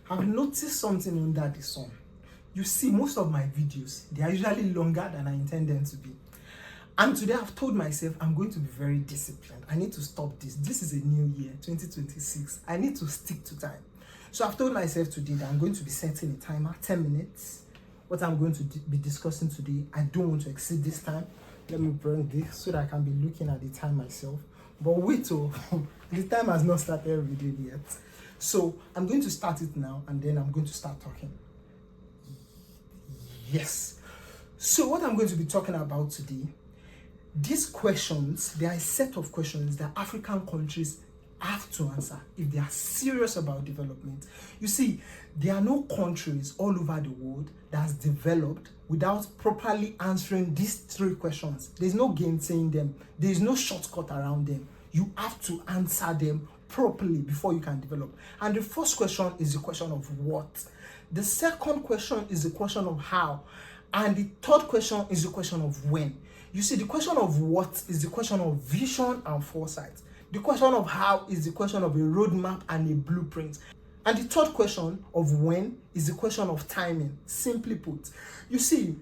I've noticed something under the sun. You see, most of my videos, they are usually longer than I intend them to be. And today I've told myself I'm going to be very disciplined. I need to stop this. This is a new year, 2026. I need to stick to time. So I've told myself today that I'm going to be setting a timer, 10 minutes. What I'm going to be discussing today, I don't want to exceed this time. Let me bring this so that I can be looking at the time myself. But wait, the time has not started reading yet. So I'm going to start it now and then I'm going to start talking. Yes. So what I'm going to be talking about today, these questions, they are a set of questions that African countries have to answer if they are serious about development. You see, there are no countries all over the world that's developed without properly answering these three questions. There's no gainsaying them. There's no shortcut around them. You have to answer them properly before you can develop. And the first question is the question of what. The second question is the question of how. And the third question is the question of when. You see, the question of what is the question of vision and foresight. The question of how is the question of a roadmap and a blueprint. And the third question of when is the question of timing. Simply put, you see,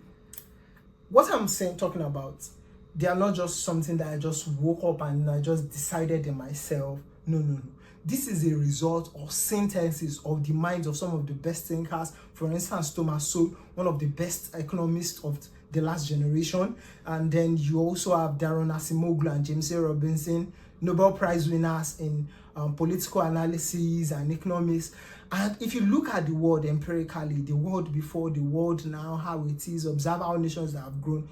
what I'm talking about, they are not just something that I just woke up and I just decided in myself. No. This is a result or synthesis of the minds of some of the best thinkers. For instance, Thomas Sowell, one of the best economists of the last generation. And then you also have Darren Acemoglu and James A. Robinson, Nobel Prize winners in political analysis and economics. And if you look at the world empirically, the world before, the world now, how it is, observe how nations that have grown,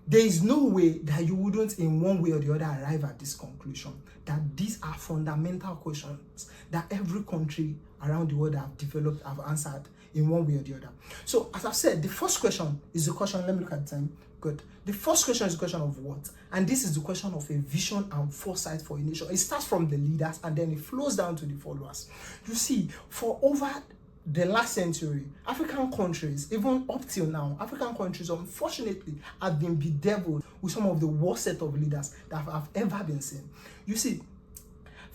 there is no way that you wouldn't in one way or the other arrive at this conclusion that these are fundamental questions that every country around the world have developed, have answered in one way or the other. So as I've said, the first question is the question, let me look at the time. Good. The first question is the question of what? And this is the question of a vision and foresight for a nation. It starts from the leaders and then it flows down to the followers. You see, for over the last century, African countries, even up till now, African countries unfortunately have been bedeviled with some of the worst set of leaders that have ever been seen. You see,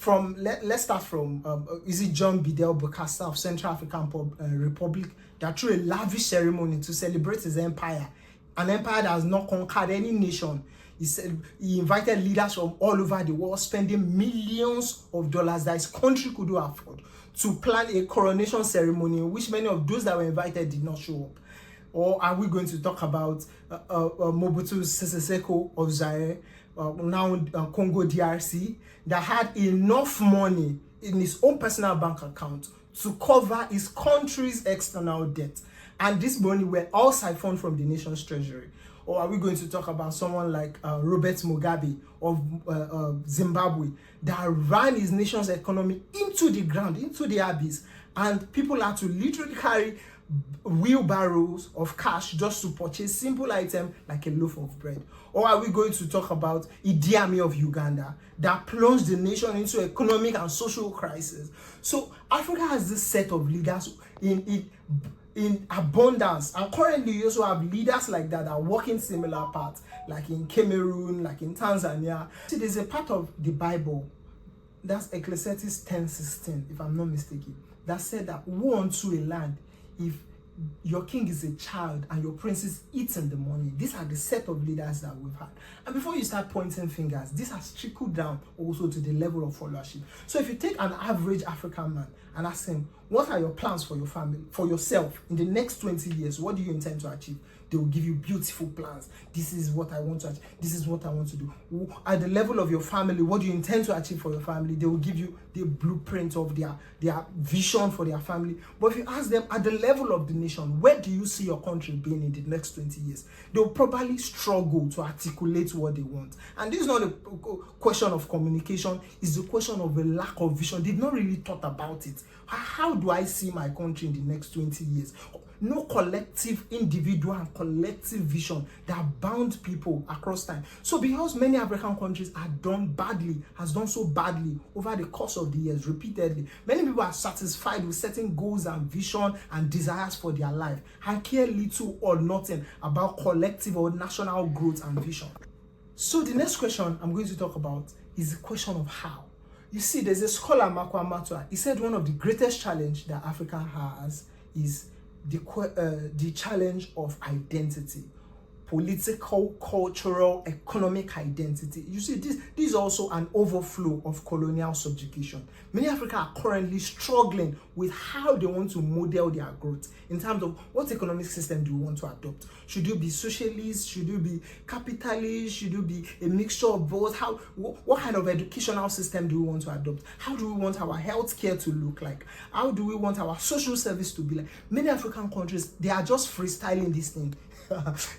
let's start from is it John Bidel Bokassa of Central African Republic that threw a lavish ceremony to celebrate his empire, an empire that has not conquered any nation. He invited leaders from all over the world, spending millions of dollars that his country could afford to plan a coronation ceremony in which many of those that were invited did not show up. Or are we going to talk about Mobutu Sese Seko of Zaire, now Congo DRC, that had enough money in his own personal bank account to cover his country's external debt, and this money were all siphoned from the nation's treasury? Or are we going to talk about someone like Robert Mugabe of Zimbabwe that ran his nation's economy into the ground, into the abyss, and people had to literally carry wheelbarrows of cash just to purchase simple items like a loaf of bread? Or are we going to talk about Idi Amin of Uganda that plunged the nation into economic and social crisis? So Africa has this set of leaders in abundance, and currently you also have leaders like that are working similar paths, like in Cameroon, like in Tanzania. See, there's a part of the Bible, that's Ecclesiastes 10:16, if I'm not mistaken, that said that woe unto a land if your king is a child and your princes eat in the morning. These are the set of leaders that we've had. And before you start pointing fingers, this has trickled down also to the level of followership. So if you take an average African man and ask him, what are your plans for your family, for yourself in the next 20 years? What do you intend to achieve? They will give you beautiful plans. This is what I want to achieve. This is what I want to do. At the level of your family, what do you intend to achieve for your family? They will give you the blueprint of their vision for their family. But if you ask them at the level of the nation, where do you see your country being in the next 20 years? They'll probably struggle to articulate what they want. And this is not a question of communication. It's a question of a lack of vision. They've not really thought about it. How do I see my country in the next 20 years? No collective, individual and collective vision that bound people across time. So because many African countries has done so badly over the course of the years, repeatedly, many people are satisfied with certain goals and vision and desires for their life and care little or nothing about collective or national growth and vision. So the next question I'm going to talk about is the question of how. You see, there's a scholar, Makwa Matua. He said one of the greatest challenge that Africa has is the challenge of identity, political, cultural, economic identity. You see, this is also an overflow of colonial subjugation. Many Africa are currently struggling with how they want to model their growth in terms of what economic system do you want to adopt. Should you be socialist? Should you be capitalist? Should you be a mixture of both? What kind of educational system do we want to adopt? How do we want our healthcare to look like? How do we want our social service to be like? Many African countries, they are just freestyling this thing.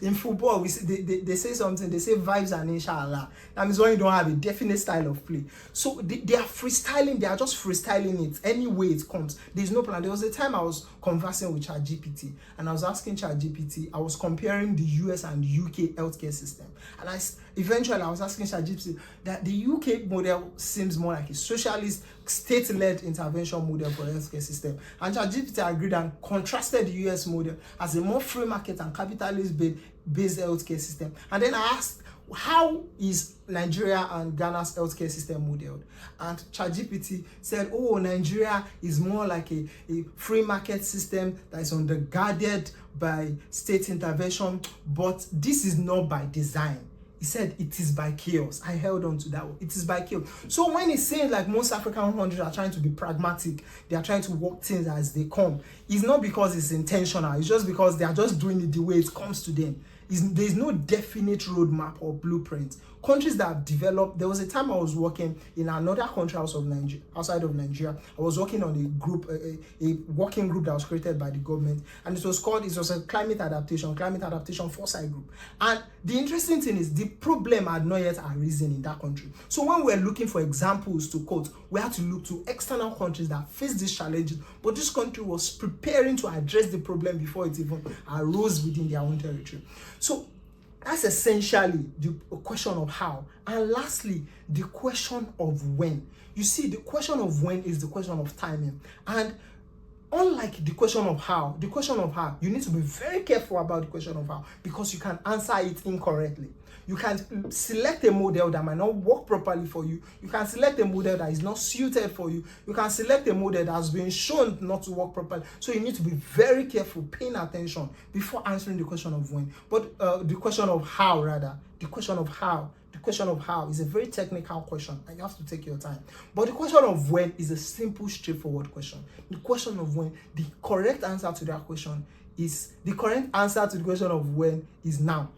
In football, they say something, they say vibes and inshallah. That means when you don't have a definite style of play. So they are freestyling, they are just freestyling it any way it comes. There's no plan. There was a time I was conversing with ChatGPT and I was asking ChatGPT, I was comparing the US and UK healthcare system. And eventually I was asking ChatGPT that the UK model seems more like a socialist, state-led intervention model for the healthcare system. And ChatGPT agreed and contrasted the US model as a more free market and capitalist-based healthcare system. And then I asked, how is Nigeria and Ghana's healthcare system modeled? And ChatGPT said, oh, Nigeria is more like a free market system that is undergirded by state intervention, but this is not by design. He said it is by chaos. I held on to that one. It is by chaos. So when he's saying like most African countries are trying to be pragmatic, they are trying to work things as they come, it's not because it's intentional. It's just because they are just doing it the way it comes to them. There's no definite roadmap or blueprint. Countries that have developed, there was a time I was working in another country outside of Nigeria. I was working on a group, a working group that was created by the government, and it was a climate adaptation foresight group. And the interesting thing is the problem had not yet arisen in that country. So when we're looking for examples to quote, we had to look to external countries that face these challenges, but this country was preparing to address the problem before it even arose within their own territory. So that's essentially the question of how. And lastly, the question of when. You see, the question of when is the question of timing. And unlike the question of how, you need to be very careful about the question of how, because you can answer it incorrectly. You can select a model that might not work properly for you. You can select a model that is not suited for you. You can select a model that has been shown not to work properly. So you need to be very careful, paying attention before answering the question of when. But the question of how, rather. The question of how is a very technical question, and you have to take your time. But the question of when is a simple, straightforward question. The question of when, the correct answer to that question is, the correct answer to the question of when is now.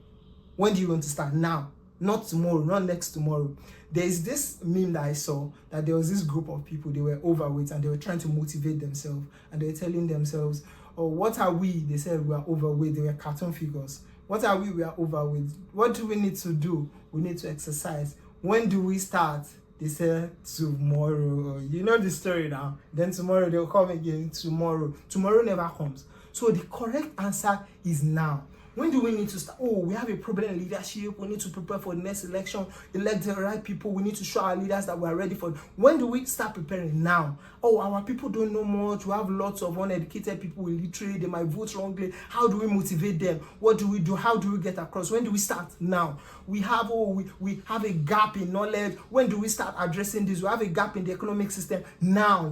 When do you want to start? Now, not tomorrow, not next tomorrow. There is this meme that I saw that there was this group of people, they were overweight and they were trying to motivate themselves, and they were telling themselves, oh, what are we? They said we are overweight. They were cartoon figures. What are we? We are overweight. What do we need to do? We need to exercise. When do we start? They said tomorrow. You know the story now. Then tomorrow they'll come again. Tomorrow never comes. So the correct answer is now. When do we need to start? Oh, we have a problem in leadership. We need to prepare for the next election, elect the right people. We need to show our leaders that we are ready for it. When do we start preparing? Now. Oh, our people don't know much. We have lots of uneducated people, illiterate. They might vote wrongly. How do we motivate them? What do we do? How do we get across? When do we start? Now. We have a gap in knowledge. When do we start addressing this? We have a gap in the economic system. Now.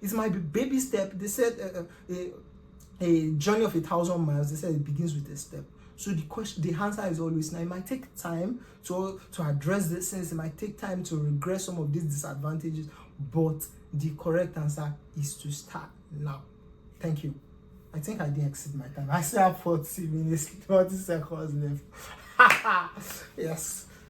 It might be baby step. They said a journey of 1,000 miles, they said it begins with a step. So the answer is always now. It might take time to address this things. It might take time to regress some of these disadvantages, but the correct answer is to start now. Thank you. I think I didn't exceed my time. I still have 40 minutes, 40 seconds left. Yes.